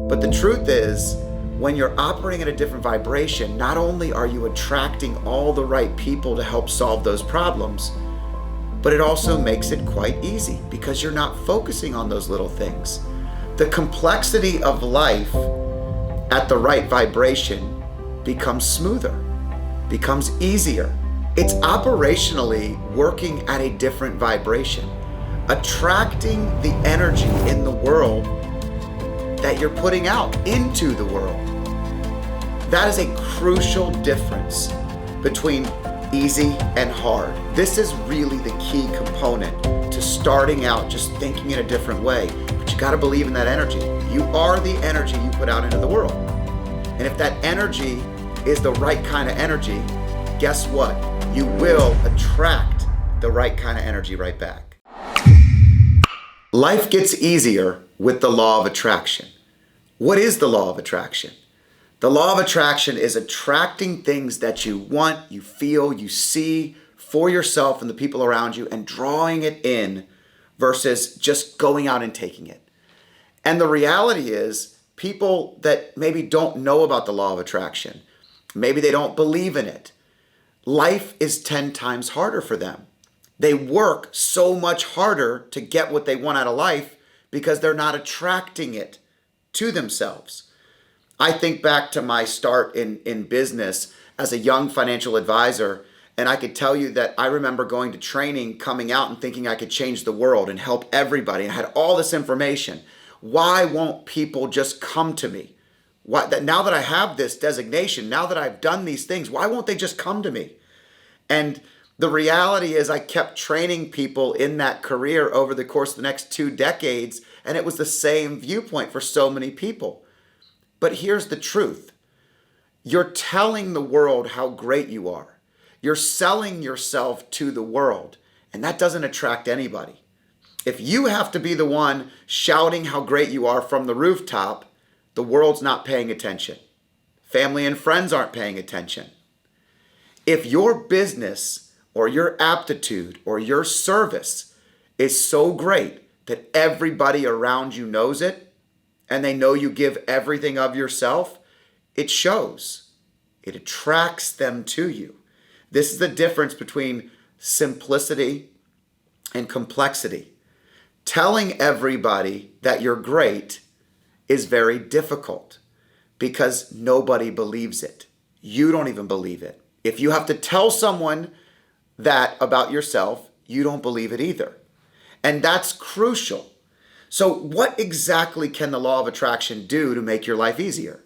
But the truth is, when you're operating at a different vibration, not only are you attracting all the right people to help solve those problems, but it also makes it quite easy because you're not focusing on those little things. The complexity of life at the right vibration becomes smoother, becomes easier. It's operationally working at a different vibration, attracting the energy in the world that you're putting out into the world. That is a crucial difference between easy and hard. This is really the key component to starting out just thinking in a different way. But you got to believe in that energy. You are the energy you put out into the world. And if that energy is the right kind of energy, guess what? You will attract the right kind of energy right back. Life gets easier with the law of attraction. What is the law of attraction? The law of attraction is attracting things that you want, you feel, you see for yourself and the people around you and drawing it in versus just going out and taking it. And the reality is, people that maybe don't know about the law of attraction, maybe they don't believe in it, life is 10 times harder for them. They work so much harder to get what they want out of life because they're not attracting it to themselves. I think back to my start in business as a young financial advisor, and I could tell you that I remember going to training, coming out and thinking I could change the world and help everybody, and I had all this information. Why won't people just come to me? Now that I have this designation, now that I've done these things, why won't they just come to me? And the reality is I kept training people in that career over the course of the next 2 decades, and it was the same viewpoint for so many people. But here's the truth. You're telling the world how great you are. You're selling yourself to the world, and that doesn't attract anybody. If you have to be the one shouting how great you are from the rooftop, the world's not paying attention. Family and friends aren't paying attention. If your business or your aptitude or your service is so great that everybody around you knows it, and they know you give everything of yourself, it shows. It attracts them to you. This is the difference between simplicity and complexity. Telling everybody that you're great is very difficult because nobody believes it. You don't even believe it. If you have to tell someone that about yourself, you don't believe it either. And that's crucial. So what exactly can the law of attraction do to make your life easier?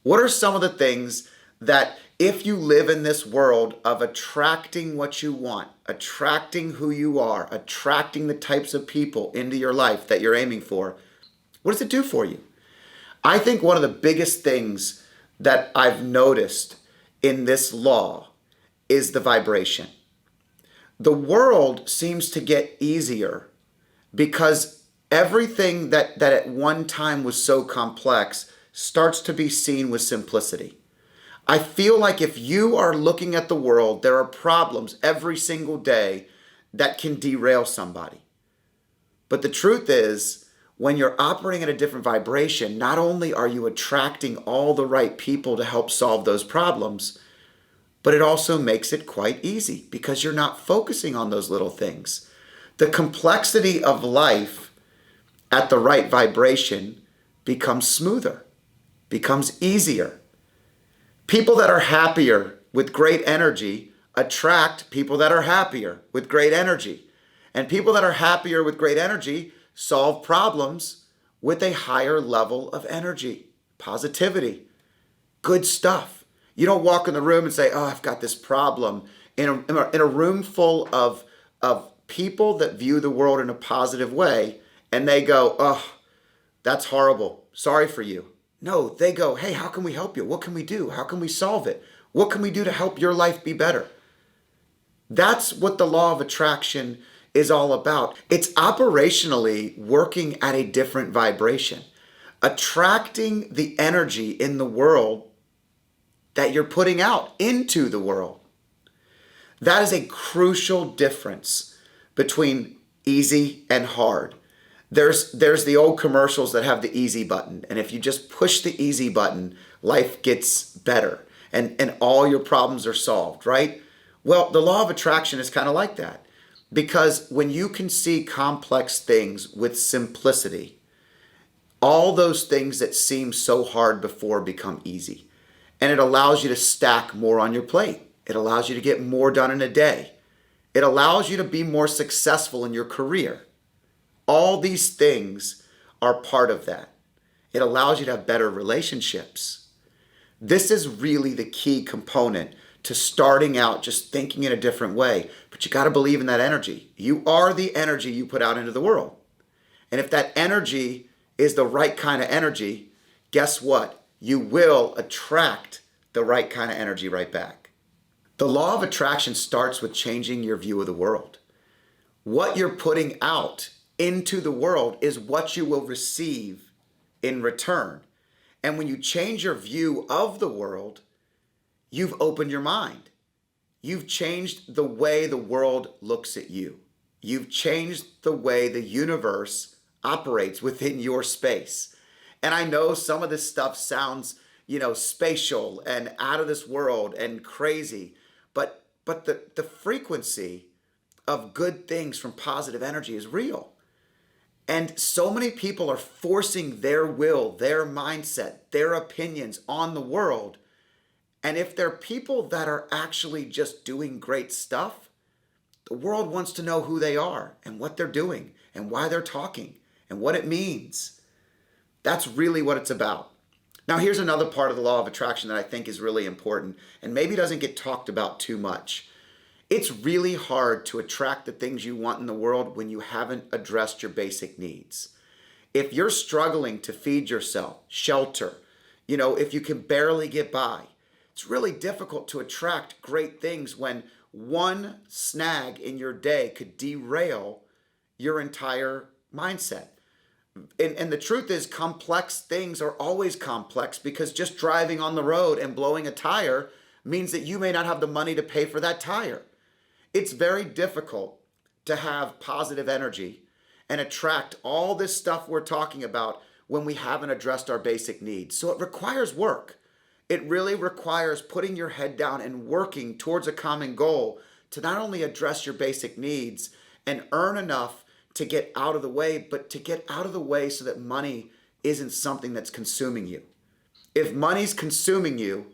What are some of the things that if you live in this world of attracting what you want, attracting who you are, attracting the types of people into your life that you're aiming for, what does it do for you? I think one of the biggest things that I've noticed in this law is the vibration. The world seems to get easier because everything that at one time was so complex starts to be seen with simplicity. I feel like if you are looking at the world, there are problems every single day that can derail somebody. But the truth is, when you're operating at a different vibration, not only are you attracting all the right people to help solve those problems, but it also makes it quite easy because you're not focusing on those little things. The complexity of life at the right vibration becomes smoother, becomes easier. People that are happier with great energy attract people that are happier with great energy. And people that are happier with great energy solve problems with a higher level of energy, positivity, good stuff. You don't walk in the room and say, oh, I've got this problem. In a room full of people that view the world in a positive way, and they go, oh, that's horrible. Sorry for you. No, they go, hey, how can we help you? What can we do? How can we solve it? What can we do to help your life be better? That's what the law of attraction is all about. It's operationally working at a different vibration, attracting the energy in the world that you're putting out into the world. That is a crucial difference between easy and hard. There's the old commercials that have the easy button, and if you just push the easy button, life gets better and all your problems are solved, right? Well, the law of attraction is kind of like that. Because when you can see complex things with simplicity, all those things that seem so hard before become easy. And it allows you to stack more on your plate. It allows you to get more done in a day. It allows you to be more successful in your career. All these things are part of that. It allows you to have better relationships. This is really the key component to starting out just thinking in a different way. But you got to believe in that energy. You are the energy you put out into the world. And if that energy is the right kind of energy, guess what? You will attract the right kind of energy right back. The law of attraction starts with changing your view of the world. What you're putting out into the world is what you will receive in return. And when you change your view of the world, you've opened your mind. You've changed the way the world looks at you. You've changed the way the universe operates within your space. And I know some of this stuff sounds, spatial and out of this world and crazy, but the frequency of good things from positive energy is real. And so many people are forcing their will, their mindset, their opinions on the world. And if they're people that are actually just doing great stuff, the world wants to know who they are and what they're doing and why they're talking and what it means. That's really what it's about. Now, here's another part of the law of attraction that I think is really important and maybe doesn't get talked about too much. It's really hard to attract the things you want in the world when you haven't addressed your basic needs. If you're struggling to feed yourself, shelter, if you can barely get by, it's really difficult to attract great things when one snag in your day could derail your entire mindset. And the truth is, complex things are always complex because just driving on the road and blowing a tire means that you may not have the money to pay for that tire. It's very difficult to have positive energy and attract all this stuff we're talking about when we haven't addressed our basic needs. So it requires work. It really requires putting your head down and working towards a common goal to not only address your basic needs and earn enough to get out of the way, but to get out of the way so that money isn't something that's consuming you. If money's consuming you,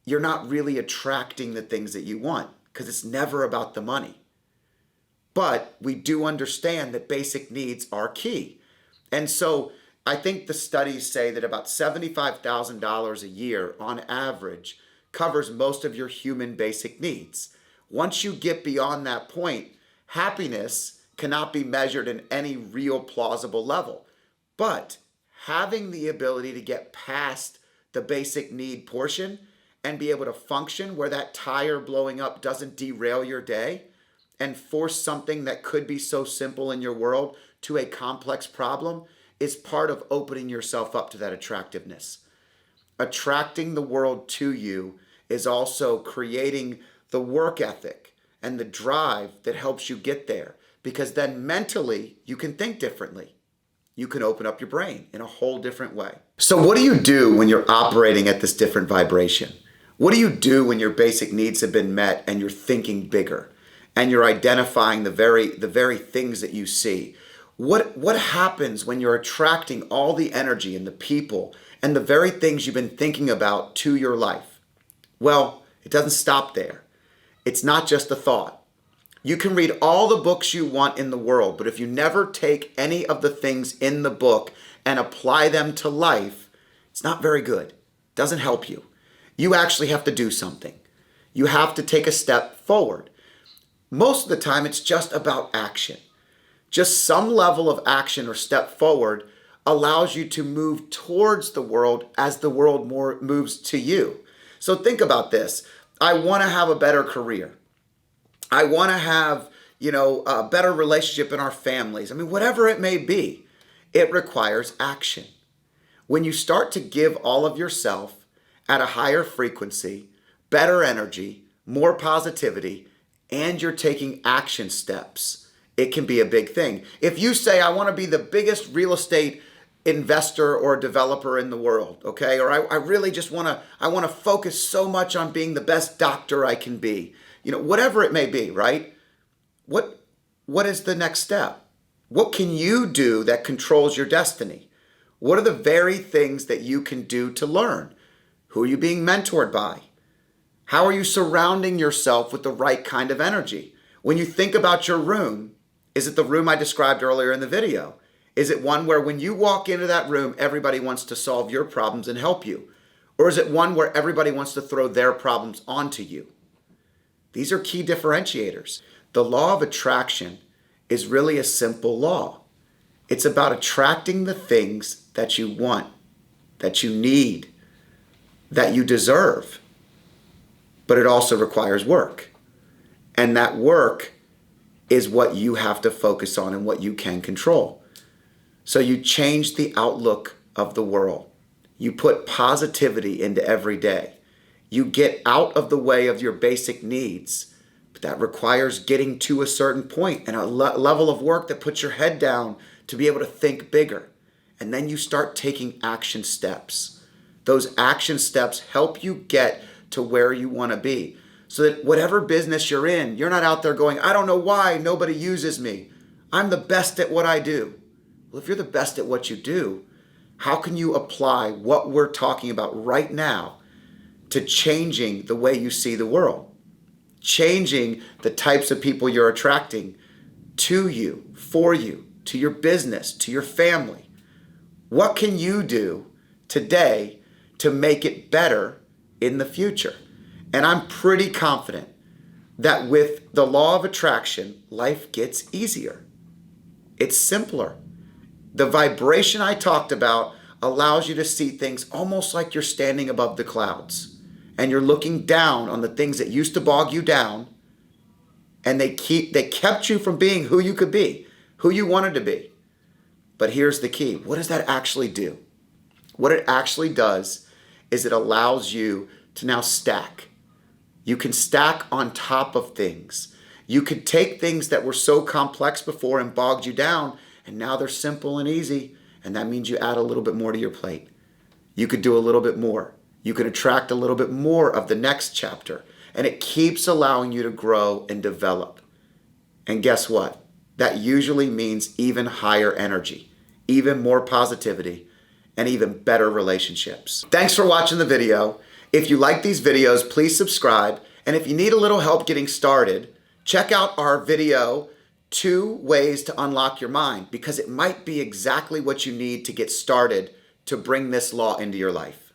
you're not really attracting the things that you want because it's never about the money. But we do understand that basic needs are key. And so I think the studies say that about $75,000 a year on average covers most of your human basic needs. Once you get beyond that point, happiness cannot be measured in any real plausible level. But having the ability to get past the basic need portion and be able to function where that tire blowing up doesn't derail your day and force something that could be so simple in your world to a complex problem is part of opening yourself up to that attractiveness. Attracting the world to you is also creating the work ethic and the drive that helps you get there, because then mentally you can think differently. You can open up your brain in a whole different way. So what do you do when you're operating at this different vibration? What do you do when your basic needs have been met and you're thinking bigger and you're identifying the very things that you see? What happens when you're attracting all the energy and the people and the very things you've been thinking about to your life? Well, it doesn't stop there. It's not just a thought. You can read all the books you want in the world, but if you never take any of the things in the book and apply them to life, it's not very good. It doesn't help you. You actually have to do something. You have to take a step forward. Most of the time, it's just about action. Just some level of action or step forward allows you to move towards the world as the world more moves to you. So think about this. I want to have a better career. I want to have, a better relationship in our families. I mean, whatever it may be, it requires action. When you start to give all of yourself at a higher frequency, better energy, more positivity, and you're taking action steps it can be a big thing. If you say, I want to be the biggest real estate investor or developer in the world, okay? Or I really just I want to focus so much on being the best doctor I can be. Whatever it may be, right? What is the next step? What can you do that controls your destiny? What are the very things that you can do to learn? Who are you being mentored by? How are you surrounding yourself with the right kind of energy? When you think about your room, is it the room I described earlier in the video? Is it one where when you walk into that room, everybody wants to solve your problems and help you? Or is it one where everybody wants to throw their problems onto you? These are key differentiators. The law of attraction is really a simple law. It's about attracting the things that you want, that you need, that you deserve. But it also requires work. And that work is what you have to focus on and what you can control. So you change the outlook of the world. You put positivity into every day. You get out of the way of your basic needs. But that requires getting to a certain point and a level of work that puts your head down to be able to think bigger. And then you start taking action steps. Those action steps help you get to where you want to be. So that whatever business you're in, you're not out there going, I don't know why nobody uses me. I'm the best at what I do. Well, if you're the best at what you do, how can you apply what we're talking about right now to changing the way you see the world? Changing the types of people you're attracting to you, for you, to your business, to your family. What can you do today to make it better in the future? And I'm pretty confident that with the law of attraction, life gets easier. It's simpler. The vibration I talked about allows you to see things almost like you're standing above the clouds and you're looking down on the things that used to bog you down, and they kept you from being who you could be, who you wanted to be. But here's the key. What does that actually do? What it actually does is it allows you to now stack. You can stack on top of things. You could take things that were so complex before and bogged you down, and now they're simple and easy, and that means you add a little bit more to your plate. You could do a little bit more. You can attract a little bit more of the next chapter, and it keeps allowing you to grow and develop. And guess what? That usually means even higher energy, even more positivity, and even better relationships. Thanks for watching the video. If you like these videos, please subscribe. And if you need a little help getting started, check out our video, 2 Ways to Unlock Your Mind, because it might be exactly what you need to get started to bring this law into your life.